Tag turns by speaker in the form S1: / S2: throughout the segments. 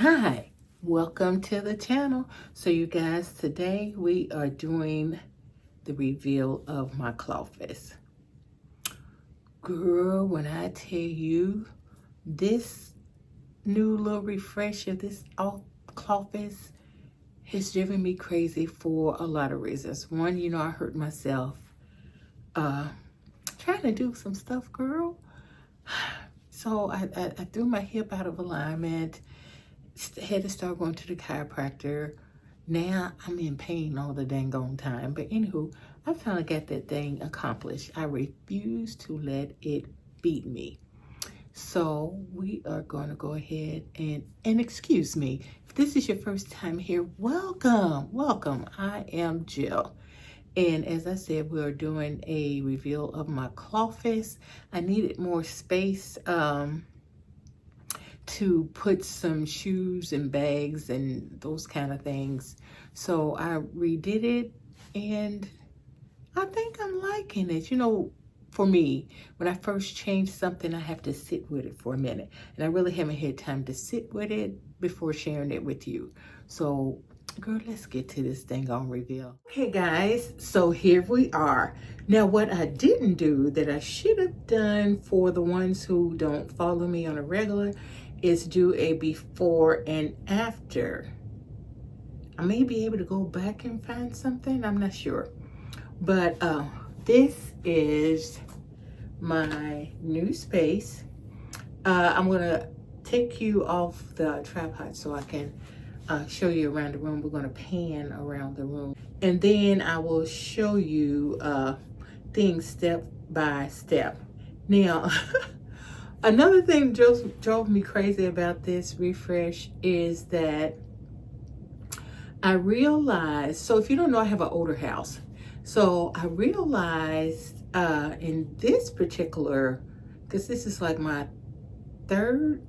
S1: Hi, welcome to the channel. So you guys, today we are doing the reveal of my CLOFFICE. Girl, when I tell you this new little refresher, this CLOFFICE has driven me crazy for a lot of reasons. One, you know, I hurt myself trying to do some stuff, girl. So I threw my hip out of alignment, had to start going to the chiropractor. Now I'm in pain all the dang on time. But anywho, I finally got that thing accomplished. I refuse to let it beat me. So we are going to go ahead and excuse me. If this is your first time here, welcome. I am Jill. And as I said, we are doing a reveal of my CLOFFICE. I needed more space to put some shoes and bags and those kind of things. So I redid it and I think I'm liking it. You know, for me, when I first change something, I have to sit with it for a minute. And I really haven't had time to sit with it before sharing it with you. So girl, let's get to this thing on reveal. Okay guys, so here we are. Now what I didn't do that I should have done for the ones who don't follow me on a regular is do a before and after. I may be able to go back and find something, I'm not sure. But this is my new space. I'm gonna take you off the tripod so I can show you around the room. We're going to pan around the room and then I will show you things step by step. Now another thing drove me crazy about this refresh is that I realized, so if you don't know, I have an older house. So I realized in this particular, because this is like my third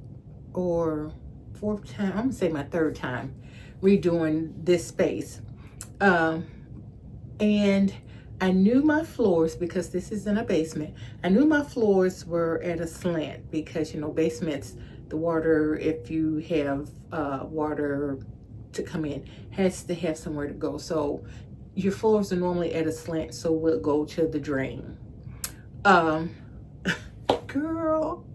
S1: or fourth time, I'm gonna say my third time redoing this space. And I knew my floors, because this is in a basement, I knew my floors were at a slant because, you know, basements, the water, if you have water to come in, has to have somewhere to go. So your floors are normally at a slant, so we'll go to the drain. Girl,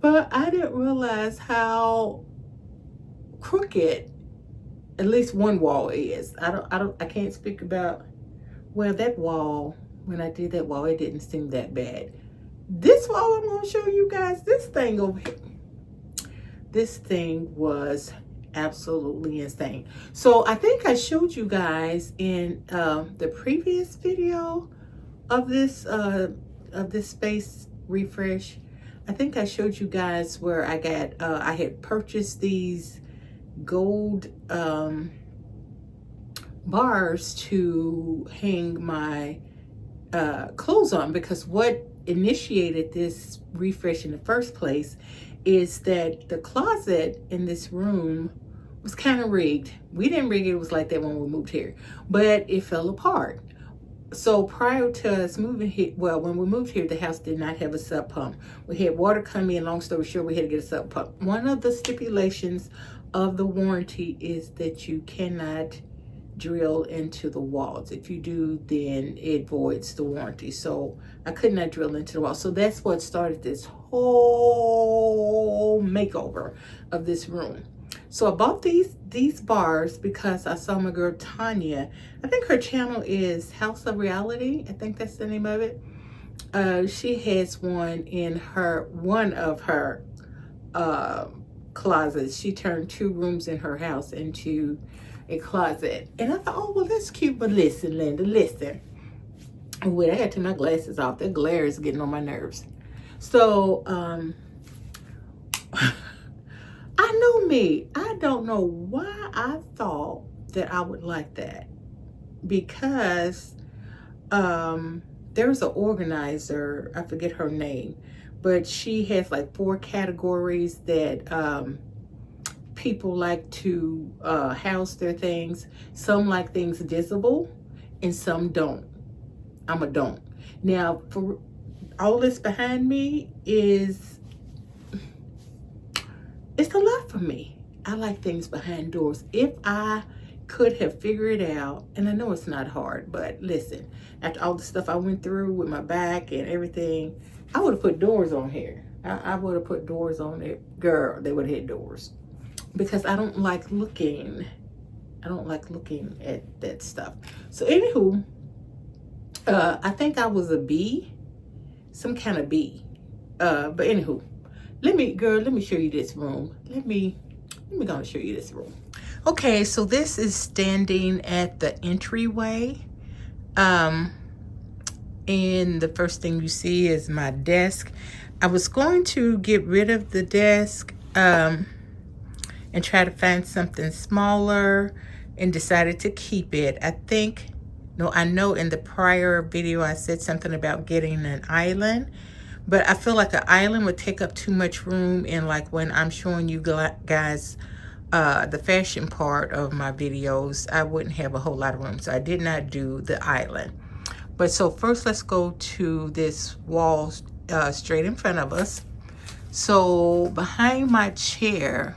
S1: but I didn't realize how crooked at least one wall is. I can't speak about, well, that wall, when I did that wall, it didn't seem that bad. This wall, I'm going to show you guys, this thing over here. This thing was absolutely insane. So I think I showed you guys in the previous video of this space refresh. I think I showed you guys where I got, I had purchased these gold bars to hang my clothes on, because what initiated this refresh in the first place is that the closet in this room was kind of rigged. We didn't rig it, it was like that when we moved here, but it fell apart. So prior to us moving here, well, when we moved here, the house did not have a sub pump. We had water come in, long story short, we had to get a sub pump. One of the stipulations of the warranty is that you cannot drill into the walls. If you do, then it voids the warranty. So I could not drill into the wall. So that's what started this whole makeover of this room. So I bought these bars because I saw my girl Tanya. I think her channel is House of Reality. I think that's the name of it. She has one in one of her closets. She turned 2 rooms in her house into a closet. And I thought, oh, well, that's cute. But listen, Linda, listen. Wait, I got to take my glasses off. That glare is getting on my nerves. So, I know me. I don't know why I thought that I would like that. Because there's an organizer, I forget her name, but she has like 4 categories that people like to house their things. Some like things visible and some don't. I'm a don't. Now, for all this behind me is, it's a lot for me. I like things behind doors. If I could have figured it out, and I know it's not hard, but listen, after all the stuff I went through with my back and everything, I would have put doors on here. I would have put doors on it. Girl, they would have had doors. Because I don't like looking. I don't like looking at that stuff. So anywho, I think I was a B. Some kind of B. But anywho, let me show you this room. Let me go show you this room. Okay, so this is standing at the entryway. And the first thing you see is my desk. I was going to get rid of the desk and try to find something smaller, and decided to keep it. I know in the prior video I said something about getting an island, but I feel like an island would take up too much room, and like when I'm showing you guys the fashion part of my videos, I wouldn't have a whole lot of room, so I did not do the island. But so first, let's go to this wall straight in front of us. So behind my chair,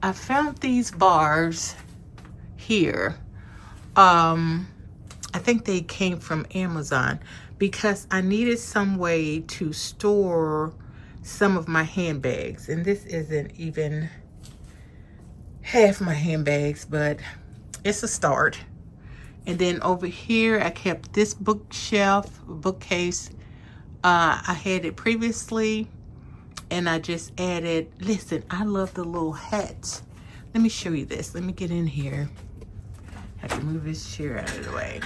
S1: I found these bars here. I think they came from Amazon because I needed some way to store some of my handbags. And this isn't even half my handbags, but it's a start. And then over here, I kept this bookcase. I had it previously, and I just added, listen, I love the little hats. Let me show you this. Let me get in here. I have to move this chair out of the way.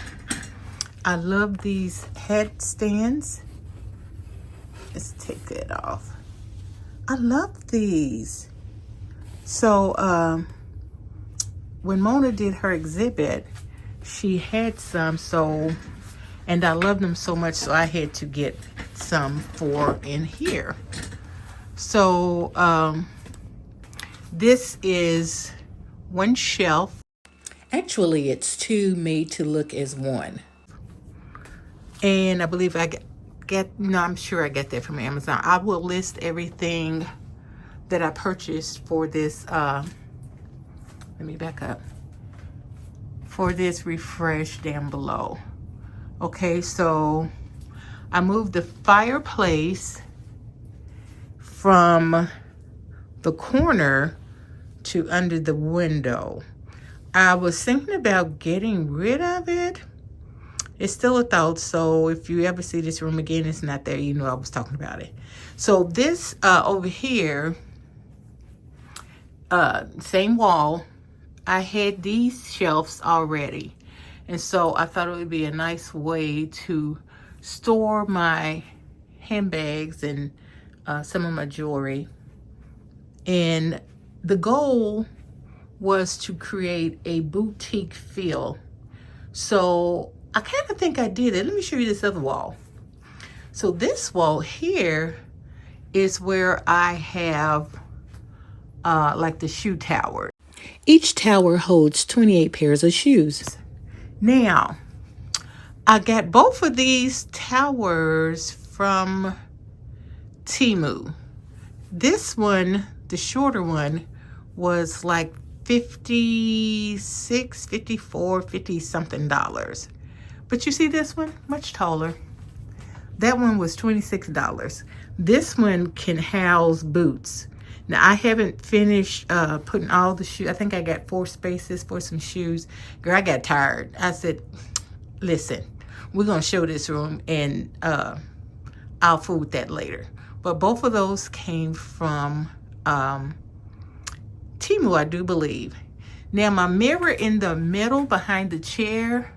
S1: I love these hat stands. Let's take that off. I love these. So when Mona did her exhibit, she had some, and I love them so much, so I had to get some for in here. So this is one shelf. Actually, it's two made to look as one. And I believe I'm sure I got that from Amazon. I will list everything that I purchased for this, let me back up, for this refresh down below. Okay, so I moved the fireplace from the corner to under the window. I was thinking about getting rid of it. It's still a thought, so if you ever see this room again, it's not there, you know I was talking about it. So this over here, same wall, I had these shelves already. And so I thought it would be a nice way to store my handbags and some of my jewelry. And the goal was to create a boutique feel. So I kind of think I did it. Let me show you this other wall. So this wall here is where I have like the shoe tower. Each tower holds 28 pairs of shoes. Now, I got both of these towers from Temu. This one, the shorter one, was like $56, $54, $50 something. But you see this one, much taller. That one was $26. This one can house boots. Now, I haven't finished putting all the shoes. I think I got 4 spaces for some shoes. Girl, I got tired. I said, listen, we're going to show this room, and I'll fool with that later. But both of those came from Temu, I do believe. Now, my mirror in the middle behind the chair,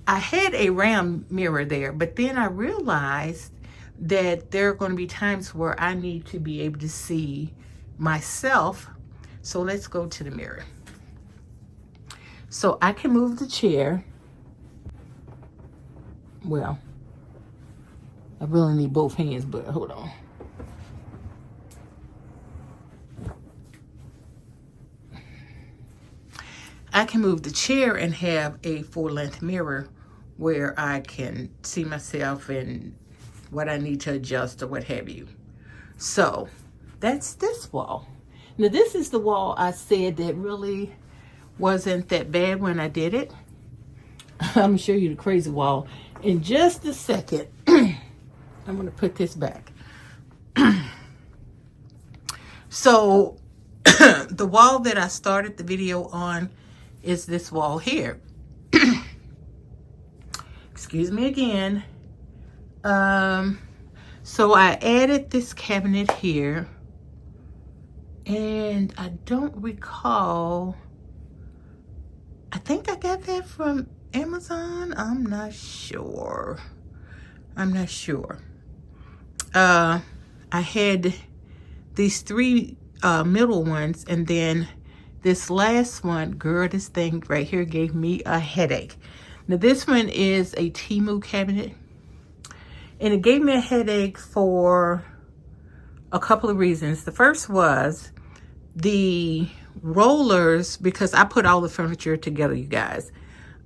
S1: I had a round mirror there, but then I realized that there are going to be times where I need to be able to see myself. So let's go to the mirror. So I can move the chair. Well, I really need both hands, but hold on. I can move the chair and have a full-length mirror where I can see myself and what I need to adjust or what have you. So that's this wall. Now this is the wall I said that really wasn't that bad when I did it. I'm gonna show you the crazy wall in just a second. I'm gonna put this back. So the wall that I started the video on is this wall here. Excuse me again. So I added this cabinet here, and I don't recall, I think I got that from Amazon. I'm not sure. I had these three middle ones, and then this last one, girl, this thing right here gave me a headache. Now this one is a Temu cabinet, and it gave me a headache for a couple of reasons. The first was the rollers, because I put all the furniture together, you guys.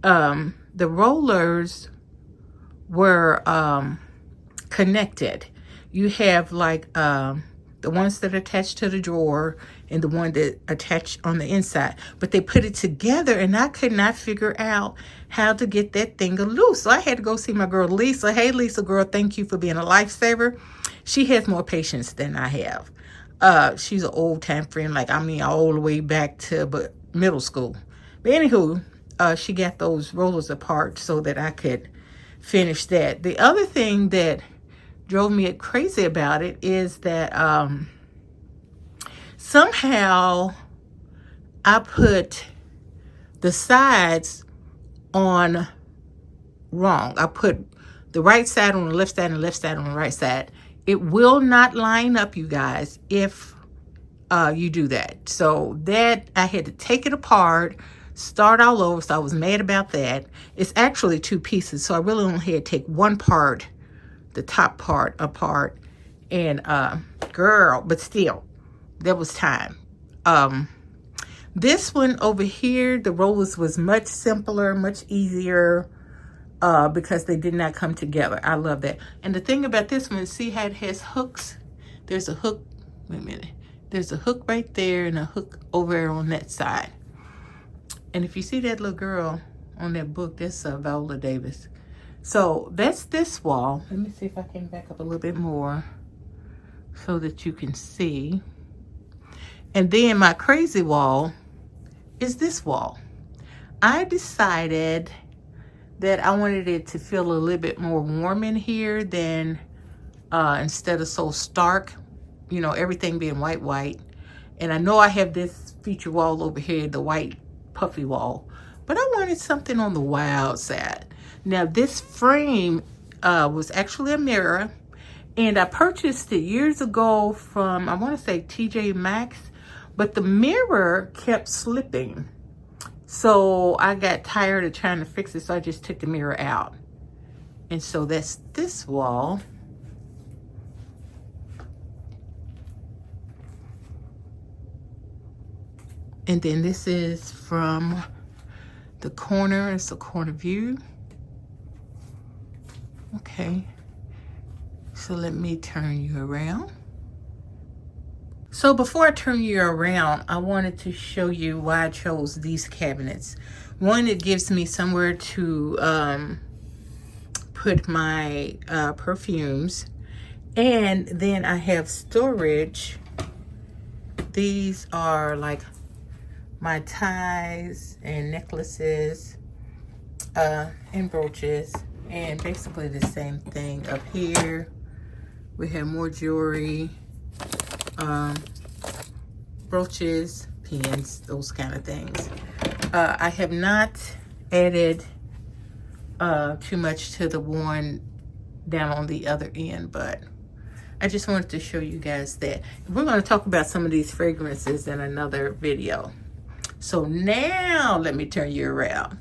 S1: The rollers were connected. You have like the ones that are attached to the drawer and the one that attached on the inside, but they put it together, and I could not figure out how to get that thing loose. So I had to go see my girl Lisa. Hey Lisa, girl, thank you for being a lifesaver. She has more patience than I have. She's an old time friend, like I mean all the way back to middle school. But anywho, she got those rollers apart so that I could finish that. The other thing that drove me crazy about it is that somehow I put the sides on wrong. I put the right side on the left side and the left side on the right side. It will not line up, you guys, if you do that. So that I had to take it apart, start all over. So I was mad about that. It's actually two pieces, so I really only had to take one part, the top part, apart. And girl, but still, there was time. This one over here, the rollers was much simpler, much easier, because they did not come together. I love that. And the thing about this one, see how it has hooks? There's a hook, wait a minute. There's a hook right there and a hook over there on that side. And if you see that little girl on that book, that's Viola Davis. So that's this wall. Let me see if I can back up a little bit more so that you can see. And then my crazy wall is this wall. I decided that I wanted it to feel a little bit more warm in here than instead of so stark, you know, everything being white. And I know I have this feature wall over here, the white puffy wall, but I wanted something on the wild side. Now this frame was actually a mirror, and I purchased it years ago from, I want to say TJ Maxx, but the mirror kept slipping. So I got tired of trying to fix it, so I just took the mirror out. And so that's this wall. And then this is from the corner. It's a corner view. Okay. So let me turn you around. So before I turn you around, I wanted to show you why I chose these cabinets. One, it gives me somewhere to put my perfumes. And then I have storage. These are like my ties and necklaces and brooches, and basically the same thing up here. We have more jewelry, brooches, pins, those kind of things. I have not added too much to the one down on the other end, but I just wanted to show you guys that. We're going to talk about some of these fragrances in another video. So now let me turn you around.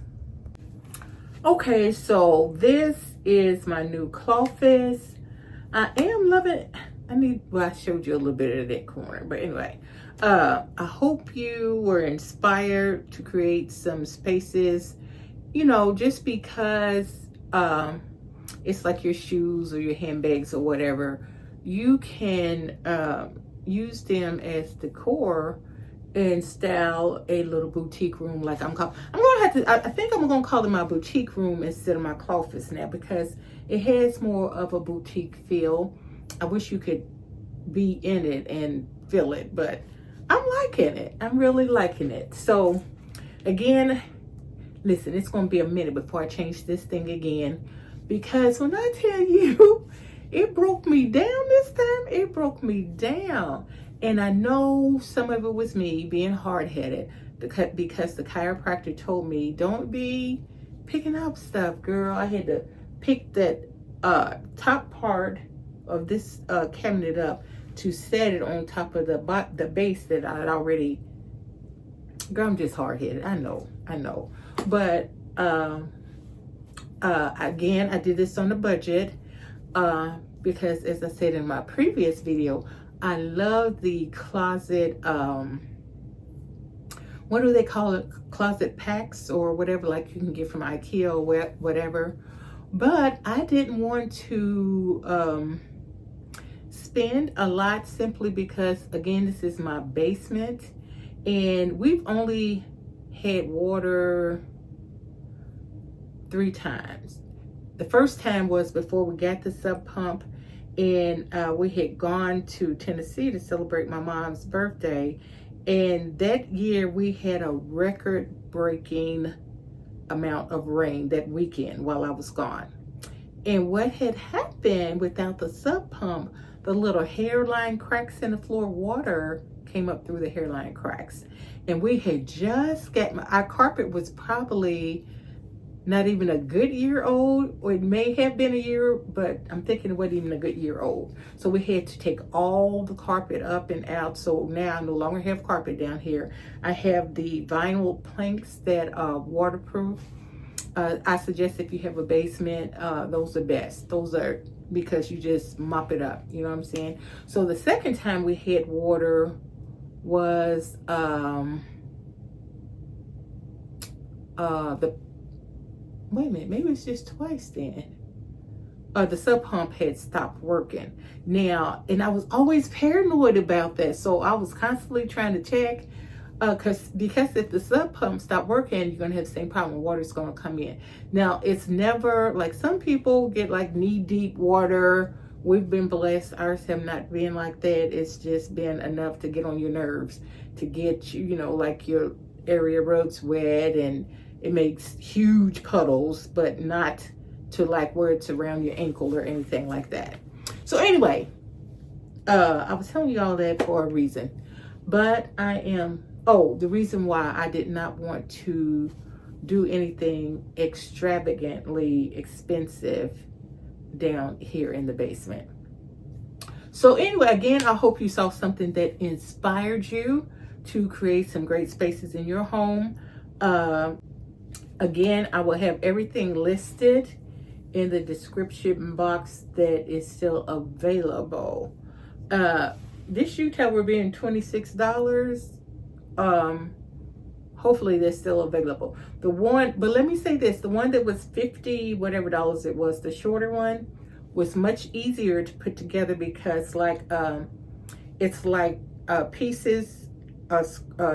S1: Okay, so this is my new CLOFFICE. I am loving, I showed you a little bit of that corner, but anyway, I hope you were inspired to create some spaces, you know, just because it's like your shoes or your handbags or whatever. You can use them as decor and style a little boutique room. Like I'm gonna have to, I think I'm gonna call it my boutique room instead of my CLOFFICE now, because it has more of a boutique feel. I wish you could be in it and feel it, but I'm liking it. I'm really liking it. So again, listen, it's gonna be a minute before I change this thing again, because when I tell you it broke me down this time, it broke me down. And I know some of it was me being hard-headed, because the chiropractor told me, don't be picking up stuff, girl. I had to pick that top part of this cabinet up to set it on top of the base that I had already. Girl, I'm just hard-headed. I know. But again, I did this on a budget because, as I said in my previous video, I love the closet, what do they call it? Closet packs or whatever, like you can get from IKEA or whatever. But I didn't want to spend a lot, simply because, again, this is my basement and we've only had water 3 times. The first time was before we got the sub pump, and we had gone to Tennessee to celebrate my mom's birthday, and that year we had a record-breaking amount of rain that weekend while I was gone. And what had happened, without the sub pump, the little hairline cracks in the floor, water came up through the hairline cracks, and we had just got, our carpet was probably not even a good year old, or it may have been a year, but I'm thinking it wasn't even a good year old. So we had to take all the carpet up and out. So now I no longer have carpet down here. I have the vinyl planks that are waterproof. I suggest, if you have a basement, those are best. Those are, because you just mop it up, you know what I'm saying? So the second time we had water was wait a minute, maybe it's just twice then. The sub pump had stopped working. Now, and I was always paranoid about that, so I was constantly trying to check, because if the sub pump stopped working, you're gonna have the same problem. Water's gonna come in. Now, it's never like some people get like knee-deep water. We've been blessed. Ours have not been like that. It's just been enough to get on your nerves, to get you, you know, like your area roads wet, and it makes huge puddles, but not to like where it's around your ankle or anything like that. So anyway, I was telling you all that for a reason, but the reason why I did not want to do anything extravagantly expensive down here in the basement. So anyway, again, I hope you saw something that inspired you to create some great spaces in your home. Again, I will have everything listed in the description box that is still available. This shoe tower being $26, hopefully they're still available. The one, but let me say this, the one that was 50 whatever dollars it was, the shorter one, was much easier to put together, because like it's like pieces, a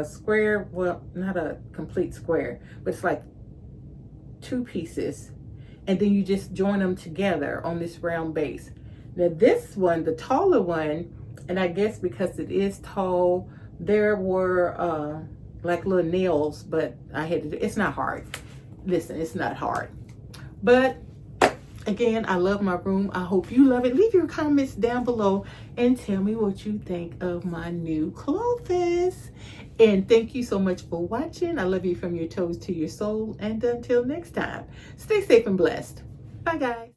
S1: square, well, not a complete square, but it's like 2 pieces, and then you just join them together on this round base. Now this one, the taller one, and I guess because it is tall, there were like little nails, but I had to do, it's not hard. Listen, it's not hard. But again, I love my room. I hope you love it. Leave your comments down below and tell me what you think of my new CLOFFICE. And thank you so much for watching. I love you from your toes to your soul. And until next time, stay safe and blessed. Bye, guys.